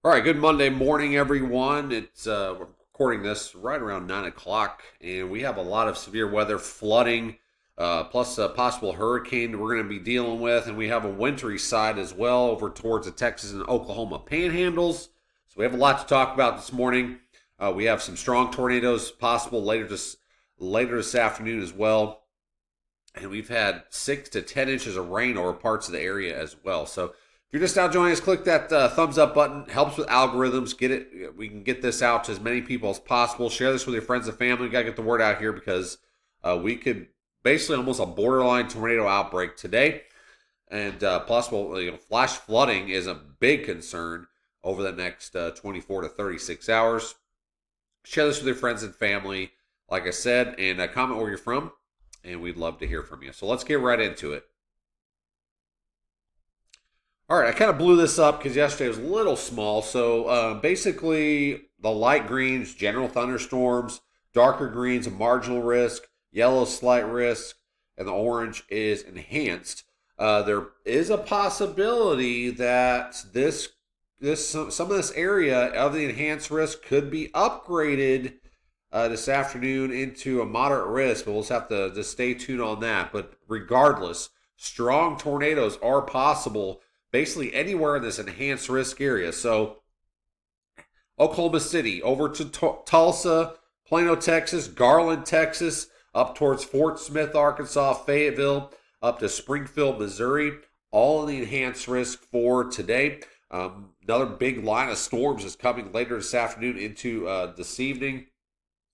All right, good Monday morning, everyone. We're recording this right around 9 o'clock, and we have a lot of severe weather, flooding, plus a possible hurricane we're going to be dealing with, and we have a wintry side as well over towards the Texas and Oklahoma panhandles. So we have a lot to talk about this morning. We have some strong tornadoes possible later this afternoon as well, and we've had 6 to 10 inches of rain over parts of the area as well. So if you're just now joining us, click that thumbs up button. Helps with algorithms. Get it. We can get this out to as many people as possible. Share this with your friends and family. We gotta get the word out here because we could basically almost a borderline tornado outbreak today, and possible flash flooding is a big concern over the next 24 to 36 hours. Share this with your friends and family, like I said, and comment where you're from, and we'd love to hear from you. So let's get right into it. All right, I kind of blew this up because yesterday was a little small. So basically, the light greens, general thunderstorms, darker greens, marginal risk, yellow, slight risk, and the orange is enhanced. There is a possibility that some of this area of the enhanced risk could be upgraded this afternoon into a moderate risk, but we'll just have to just stay tuned on that. But regardless, strong tornadoes are possible basically anywhere in this enhanced risk area. So Oklahoma City, over to Tulsa, Plano, Texas, Garland, Texas, up towards Fort Smith, Arkansas, Fayetteville, up to Springfield, Missouri, all in the enhanced risk for today. Another big line of storms is coming later this afternoon into this evening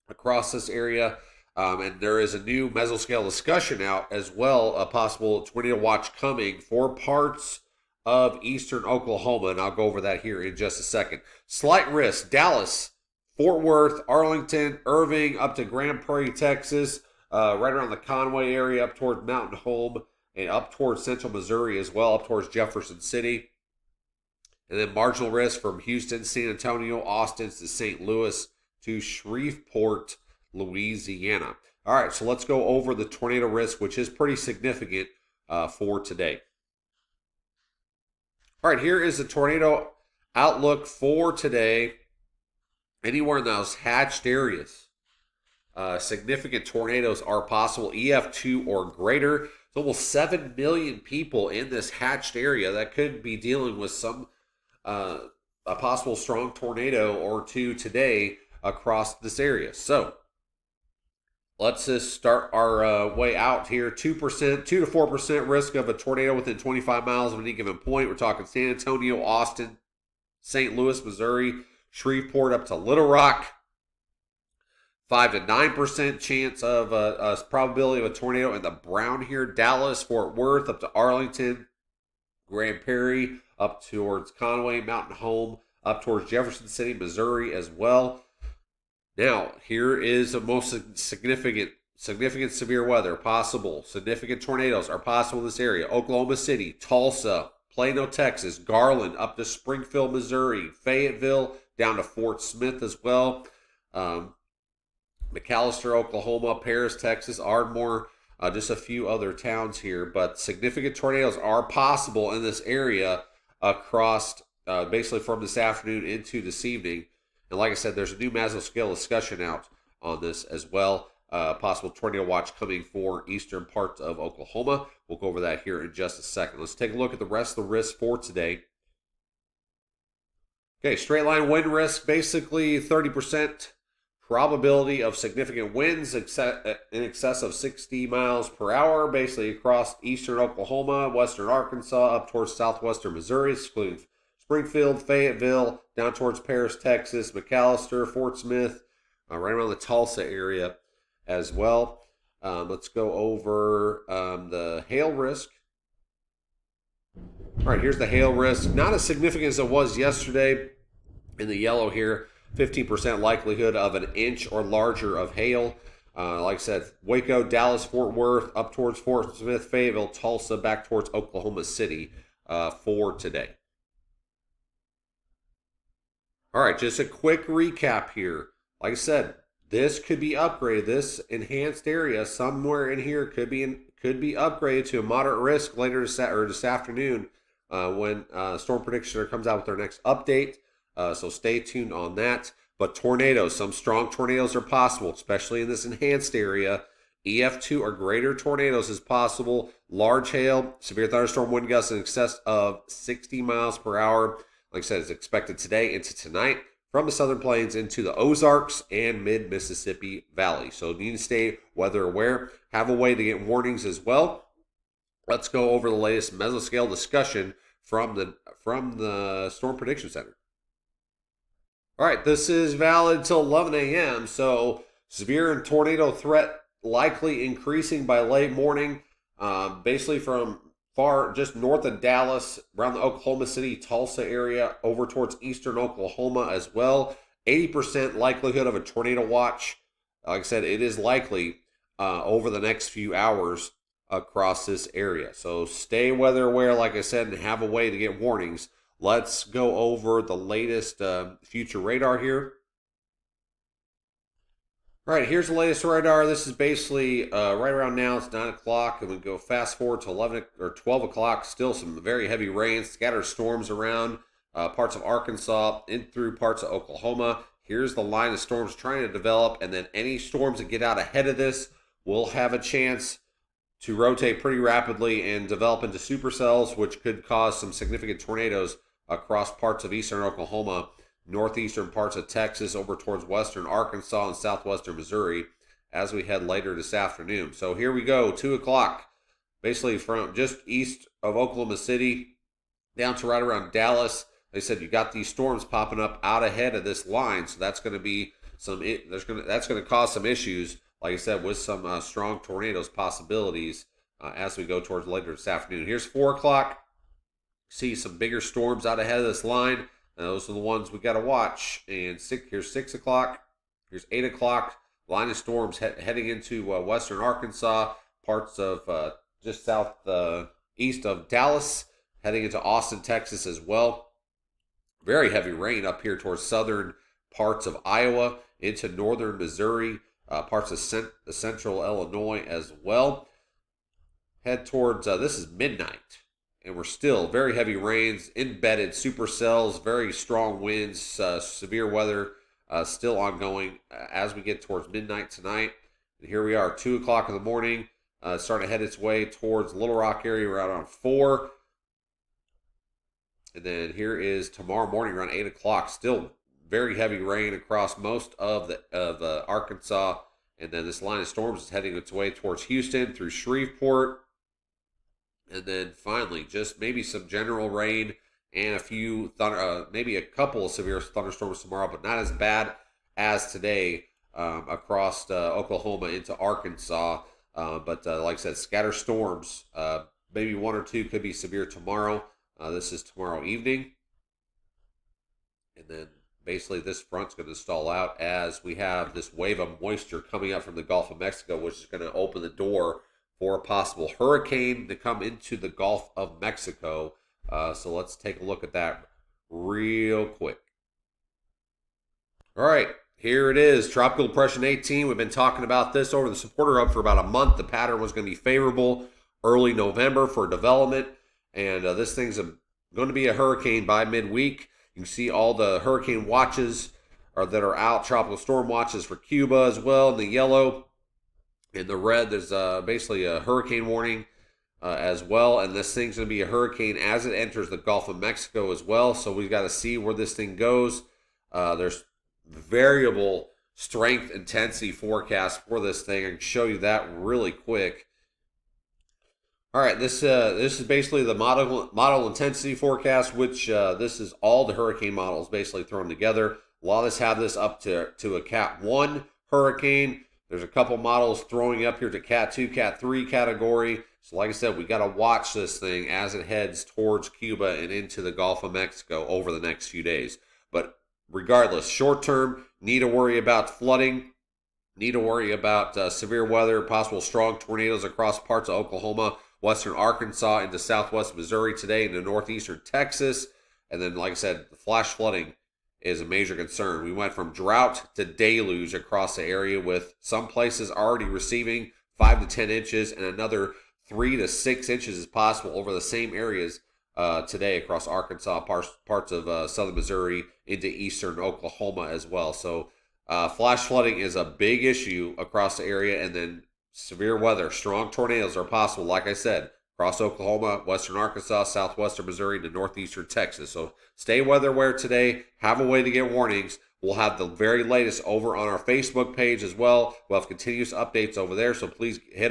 across this area. And there is a new mesoscale discussion out as well, a possible tornado watch coming for parts of eastern Oklahoma, and I'll go over that here in just a second. Slight risk, Dallas, Fort Worth, Arlington, Irving, up to Grand Prairie, Texas, right around the Conway area, up toward Mountain Home, and up towards central Missouri as well, up towards Jefferson City. And then marginal risk from Houston, San Antonio, Austin to St. Louis to Shreveport, Louisiana. All right, so let's go over the tornado risk, which is pretty significant for today. All right, here is the tornado outlook for today. Anywhere in those hatched areas, significant tornadoes are possible, EF2 or greater. There's almost 7 million people in this hatched area that could be dealing with some a possible strong tornado or two today across this area. So let's just start our way out here. 2%, 2 to 4% risk of a tornado within 25 miles of any given point. We're talking San Antonio, Austin, St. Louis, Missouri, Shreveport up to Little Rock. 5 to 9% chance of a probability of a tornado in the brown here. Dallas, Fort Worth up to Arlington, Grand Prairie up towards Conway, Mountain Home, up towards Jefferson City, Missouri as well. Now, here is the most significant severe weather possible. Significant tornadoes are possible in this area. Oklahoma City, Tulsa, Plano, Texas, Garland, up to Springfield, Missouri, Fayetteville, down to Fort Smith as well. McAlester, Oklahoma, Paris, Texas, Ardmore, just a few other towns here. But significant tornadoes are possible in this area across basically from this afternoon into this evening. And like I said, there's a new mesoscale discussion out on this as well. Possible tornado watch coming for eastern parts of Oklahoma. We'll go over that here in just a second. Let's take a look at the rest of the risks for today. Okay, straight line wind risk, basically 30% probability of significant winds in excess of 60 miles per hour, basically across eastern Oklahoma, western Arkansas, up towards southwestern Missouri, excluding Springfield, Fayetteville, down towards Paris, Texas, McAlester, Fort Smith, right around the Tulsa area as well. Let's go over the hail risk. All right, here's the hail risk. Not as significant as it was yesterday in the yellow here. 15% likelihood of an inch or larger of hail. Like I said, Waco, Dallas, Fort Worth, up towards Fort Smith, Fayetteville, Tulsa, back towards Oklahoma City for today. All right, just a quick recap here. Like I said, this could be upgraded. This enhanced area somewhere in here could be upgraded to a moderate risk later this afternoon when Storm Prediction Center comes out with their next update. So stay tuned on that. But tornadoes, some strong tornadoes are possible, especially in this enhanced area. EF2 or greater tornadoes is possible. Large hail, severe thunderstorm wind gusts in excess of 60 miles per hour. Like I said, it's expected today into tonight from the southern plains into the Ozarks and mid-Mississippi Valley. So you need to stay weather aware. Have a way to get warnings as well. Let's go over the latest mesoscale discussion from the Storm Prediction Center. All right, this is valid till 11 a.m. So severe and tornado threat likely increasing by late morning, basically from far just north of Dallas, around the Oklahoma City, Tulsa area, over towards eastern Oklahoma as well. 80% likelihood of a tornado watch. Like I said, it is likely over the next few hours across this area. So stay weather aware, like I said, and have a way to get warnings. Let's go over the latest future radar here. All right, here's the latest radar. This is basically right around now. It's 9 o'clock, and we go fast forward to 11 or 12 o'clock. Still some very heavy rain, scattered storms around parts of Arkansas, in through parts of Oklahoma. Here's the line of storms trying to develop, and then any storms that get out ahead of this will have a chance to rotate pretty rapidly and develop into supercells, which could cause some significant tornadoes across parts of eastern Oklahoma, northeastern parts of Texas, over towards western Arkansas and southwestern Missouri as we head later this afternoon. So here we go, 2 o'clock, basically from just east of Oklahoma City down to right around Dallas. They said you got these storms popping up out ahead of this line, so that's going to be that's going to cause some issues, like I said, with some strong tornadoes possibilities as we go towards later this afternoon. Here's 4 o'clock. See some bigger storms out ahead of this line. Those are the ones we got to watch. And here's 6 o'clock. Here's 8 o'clock. Line of storms heading into western Arkansas, parts of just south east of Dallas, heading into Austin, Texas as well. Very heavy rain up here towards southern parts of Iowa, into northern Missouri, parts of central Illinois as well. Head towards, this is midnight. And we're still very heavy rains, embedded supercells, very strong winds, severe weather still ongoing as we get towards midnight tonight. And here we are, 2 o'clock in the morning, starting to head its way towards Little Rock area around 4. And then here is tomorrow morning around 8 o'clock, still very heavy rain across most of the Arkansas. And then this line of storms is heading its way towards Houston through Shreveport. And then finally, just maybe some general rain and a few maybe a couple of severe thunderstorms tomorrow, but not as bad as today across Oklahoma into Arkansas. But like I said, scatter storms. Maybe 1 or 2 could be severe tomorrow. This is tomorrow evening. And then basically this front's going to stall out as we have this wave of moisture coming up from the Gulf of Mexico, which is going to open the door for a possible hurricane to come into the Gulf of Mexico. So let's take a look at that real quick. All right, here it is. Tropical Depression 18. We've been talking about this over the supporter hub for about a month. The pattern was going to be favorable early November for development. And this thing's going to be a hurricane by midweek. You can see all the hurricane watches that are out, tropical storm watches for Cuba as well, in the yellow. In the red, there's basically a hurricane warning as well. And this thing's going to be a hurricane as it enters the Gulf of Mexico as well. So we've got to see where this thing goes. There's variable strength intensity forecast for this thing. I can show you that really quick. All right, this is basically the model intensity forecast, which this is all the hurricane models basically thrown together. A lot of us have this up to a Cat 1 hurricane. There's a couple models throwing up here to Cat 2, Cat 3 category. So like I said, we got to watch this thing as it heads towards Cuba and into the Gulf of Mexico over the next few days. But regardless, short term, need to worry about flooding, need to worry about severe weather, possible strong tornadoes across parts of Oklahoma, western Arkansas into southwest Missouri today, into northeastern Texas. And then, like I said, the flash flooding is a major concern. We went from drought to deluge across the area, with some places already receiving 5 to 10 inches and another 3 to 6 inches is possible over the same areas today across Arkansas, parts of southern Missouri, into eastern Oklahoma as well. So flash flooding is a big issue across the area, and then severe weather, strong tornadoes are possible, like I said, across Oklahoma, western Arkansas, southwestern Missouri, to northeastern Texas. So stay weather aware today. Have a way to get warnings. We'll have the very latest over on our Facebook page as well. We'll have continuous updates over there. So please hit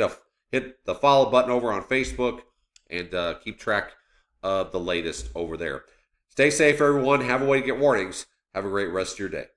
the follow button over on Facebook and keep track of the latest over there. Stay safe, everyone. Have a way to get warnings. Have a great rest of your day.